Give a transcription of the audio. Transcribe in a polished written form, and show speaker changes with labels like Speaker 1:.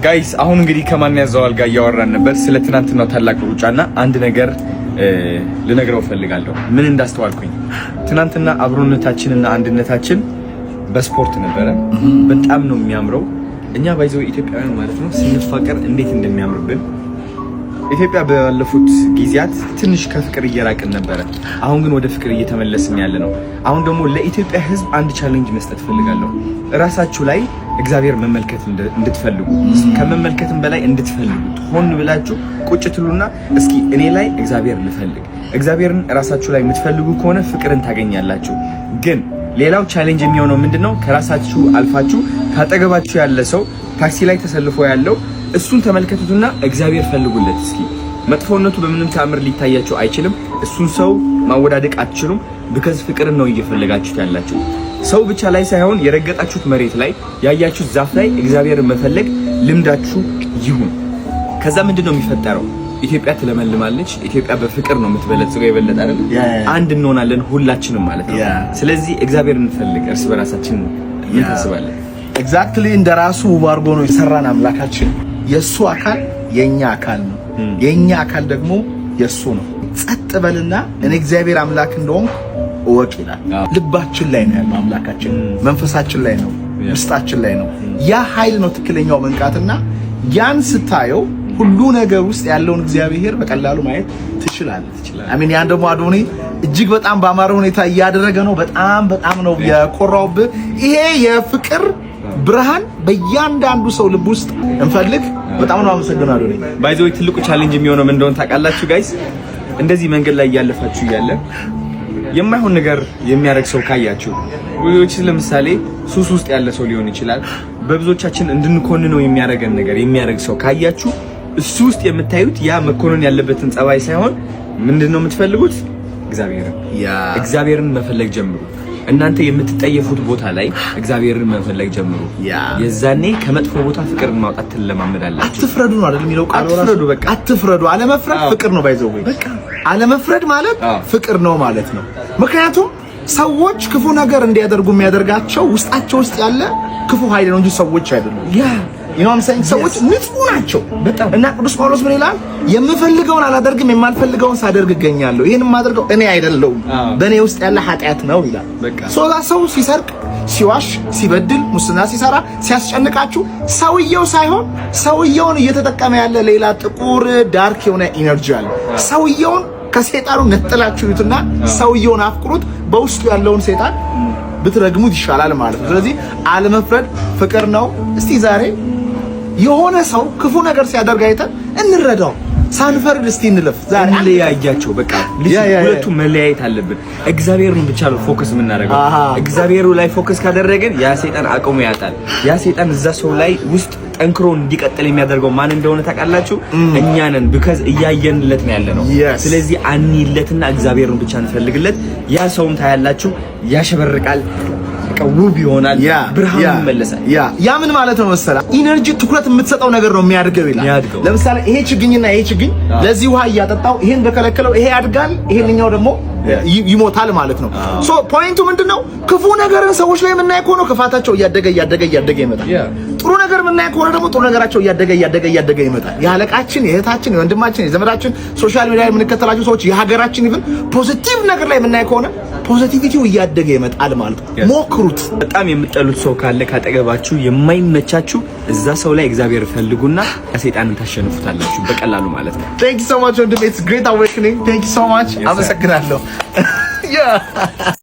Speaker 1: ጋይስ አሁን እንግዲህ ከማን ያዘዋል ጋር እያወራን ነበር ስለ ትናንትናው ታላቅ ሩጫና አንድ ነገር ልነግረው ፈልጋለሁ። ምን እንዳስተዋልኩኝ ትናንትና አብሮነታችንና አንድነታችን በስፖርት ነበረ። በጣም ነው የሚያምረው። እኛ ባይዘው ኢትዮጵያውያን ማለት ነው ስንፋቀር እንዴት እንደሚያምርብን። ኢትዮጵያ ባለፉት ጊዜያት ትንሽ ከፍቅር እየራቅን ነበረ። አሁን ግን ወደ ፍቅር እየተመለስን ያለ ነው። አሁን ደግሞ ለኢትዮጵያ ሕዝብ አንድ ቻሌንጅ መስጠት ፈልጋለሁ። ራሳችሁ ላይ እግዚአብሔር መመልከት እንድትፈልጉ ከመመልከትም በላይ እንድትፈልጉ ሆን ብላችሁ ቁጭ ትሉና እስኪ እኔ ላይ እግዚአብሔር ልፈልግ። እግዚአብሔርን ራሳችሁ ላይ የምትፈልጉ ከሆነ ፍቅርን ታገኛላችሁ። ግን ሌላው ቻሌንጅ የሚሆነው ምንድነው? ከራሳችሁ አልፋችሁ ካጠገባችሁ ያለ ሰው ታክሲ ላይ ተሰልፎ ያለው እሱን ተመልከቱትና እግዚአብሔር ፈልጉለት። እስኪ መጥፎነቱ በምንም ተአምር ሊታያችሁ አይችልም። እሱን ሰው ማወዳደቅ አትችሉም። because ፍቅርን ነው እየፈለጋችሁት ያላችሁ። ሰው ብቻ ላይ ሳይሆን የረገጣችሁት መሬት ላይ ያያችሁት ዛፍ ላይ እግዚአብሔርን መፈለግ ልምዳችሁ ይሁን። ከዛ ምንድነው የሚፈጠረው? ኢትዮጵያ ትለመልማለች። ኢትዮጵያ በፍቅር ነው የምትበለጽገው። የበለጠ አይደል? አንድ እንሆናለን ሁላችንም ማለት ነው። ስለዚህ እግዚአብሔርን እንፈልግ። እርስ በራሳችን እንታስባለን።
Speaker 2: ኤግዛክትሊ እንደራሱ ባርጎ ነው የሰራን አምላካችን። የሱ አካል የኛ አካል ነው፣ የኛ አካል ደግሞ የሱ ነው። ጸጥ በልና እኔ እግዚአብሔር አምላክ እንደሆንኩ እወቅ ይላል። ልባችን ላይ ነው ያለው አምላካችን፣ መንፈሳችን ላይ ነው፣ ውስጣችን ላይ ነው። ያ ኃይል ነው ትክክለኛው መንቃትና ያን ስታየው ሁሉ ነገር ውስጥ ያለውን እግዚአብሔር በቀላሉ ማየት ትችላለህ። አሜን። ያን ደግሞ አዶኒ እጅግ በጣም ባማረ ሁኔታ እያደረገ ነው። በጣም ነው የኮራውብህ። ይሄ የፍቅር ብርሃን በእያንዳንዱ ሰው ልብ ውስጥ እንፈልግ። በጣም ነው አመሰግናለሁ።
Speaker 1: ባይዘው ትልቁ ቻሌንጅ የሚሆነው ምን እንደሆነ ታውቃላችሁ ጋይስ? እንደዚህ መንገድ ላይ እያለፋችሁ እያለ የማይሆን ነገር የሚያደርግ ሰው ካያችሁ፣ ወይስ ለምሳሌ ሱስ ውስጥ ያለ ሰው ሊሆን ይችላል፣ በብዙዎቻችን እንድንኮንነው የሚያደርገን ነገር የሚያደርግ ሰው ካያችሁ እሱ ውስጥ የምታዩት ያ መኮነን ያለበትን ጸባይ ሳይሆን ምንድነው የምትፈልጉት? እግዚአብሔርን መፈለግ ጀምሩ። እናንተ የምትጠየፉት ቦታ ላይ እግዚአብሔርን መፈለግ ጀምሩ። የዛኔ ከመጥፎ ቦታ ፍቅርን ማውጣት ትለማመዳላችሁ።
Speaker 2: አትፍረዱ ነው አይደል የሚለው ቃል?
Speaker 1: አትፍረዱ፣ በቃ
Speaker 2: አትፍረዱ። አለመፍረድ ፍቅር ነው። ባይዘው በቃ አለመፍረድ ማለት ፍቅር ነው ማለት ነው። ምክንያቱም ሰዎች ክፉ ነገር እንዲያደርጉ የሚያደርጋቸው ውስጣቸው ውስጥ ያለ ክፉ ኃይል ነው እንጂ ሰዎች አይደሉም። ይኖም ሰዎች ንጹህ ናቸው በጣም። እና ቅዱስ ጳውሎስ ምን ይላል? የምፈልገውን አላደርግም የማልፈልገውን ሳደርግ እገኛለሁ። ይሄን የማደርገው እኔ አይደለሁም በእኔ ውስጥ ያለ ኃጢአት ነው ይላል። ሰው ሲሰርቅ፣ ሲዋሽ፣ ሲበድል፣ ሙስና ሲሰራ፣ ሲያስጨንቃችሁ ሰውየው ሳይሆን ሰውየውን እየተጠቀመ ያለ ሌላ ጥቁር ዳርክ የሆነ ኢነርጂ አለ። ሰውየውን ከሰይጣኑ ነጥላችሁትና ሰውየውን አፍቅሩት። በውስጡ ያለውን ሰይጣን ብትረግሙት ይሻላል ማለት ነው። ስለዚህ አለመፍረድ ፍቅር ነው። እስቲ ዛሬ የሆነ ሰው ክፉ ነገር ሲያደርግ አይተን እንረዳው፣ ሳንፈርድ እስቲ እንለፍ። ዛሬ
Speaker 1: ለያያቸው በቃ ሁለቱ መለያየት አለብን። እግዚአብሔርን ብቻ ነው ፎከስ የምናደርገው። እግዚአብሔሩ ላይ ፎከስ ካደረገን ያ ሰይጣን አቅሙ ያጣል። ያ ሰይጣን እዛ ሰው ላይ ውስጥ ጠንክሮ እንዲቀጥል የሚያደርገው ማን እንደሆነ ታውቃላችሁ? እኛ ነን። because እያየንለት ነው ያለነው። ስለዚህ አንይለትና እግዚአብሔርን ብቻ እንፈልግለት። ያ ሰውም ታያላችሁ ያሸበርቃል፣ ውብ ይሆናል፣ ብርሃን ይመለሳል። ያ ምን ማለት ነው መሰላ? ኢነርጂ ትኩረት የምትሰጠው ነገር ነው የሚያድገው ይላል። ለምሳሌ ይሄ ችግኝና ይሄ ችግኝ ለዚህ ውሃ እያጠጣው ይሄን በከለከለው ይሄ ያድጋል፣ ይሄንኛው ደግሞ ይሞታል ማለት ነው። ሶ ፖይንቱ ምንድነው? ክፉ ነገርን ሰዎች ላይ የምናይ ከሆነ ክፋታቸው እያደገ ይመጣል። ጥሩ ነገር የምናይ ከሆነ ደግሞ ጥሩ ነገራቸው እያደገ ይመጣል። የአለቃችን፣ የእህታችን፣ የወንድማችን፣ የዘመዳችን ሶሻል ሚዲያ የምንከተላቸው ሰዎች የሀገራችን ይብን ፖዚቲቭ ነገር ላይ የምናይ ከሆነ ፖዚቲቪቲው እያደገ ይመጣል ማለት ነው። ሞክሩት። በጣም የምትጠሉት ሰው ካለ ካጠገባችሁ የማይመቻችሁ እዛ ሰው ላይ እግዚአብሔር ፈልጉና ሰይጣንን ታሸንፉታላችሁ በቀላሉ ማለት ነው።
Speaker 2: Thank you so much. It's great awakening. Thank you so much. አመሰግናለሁ።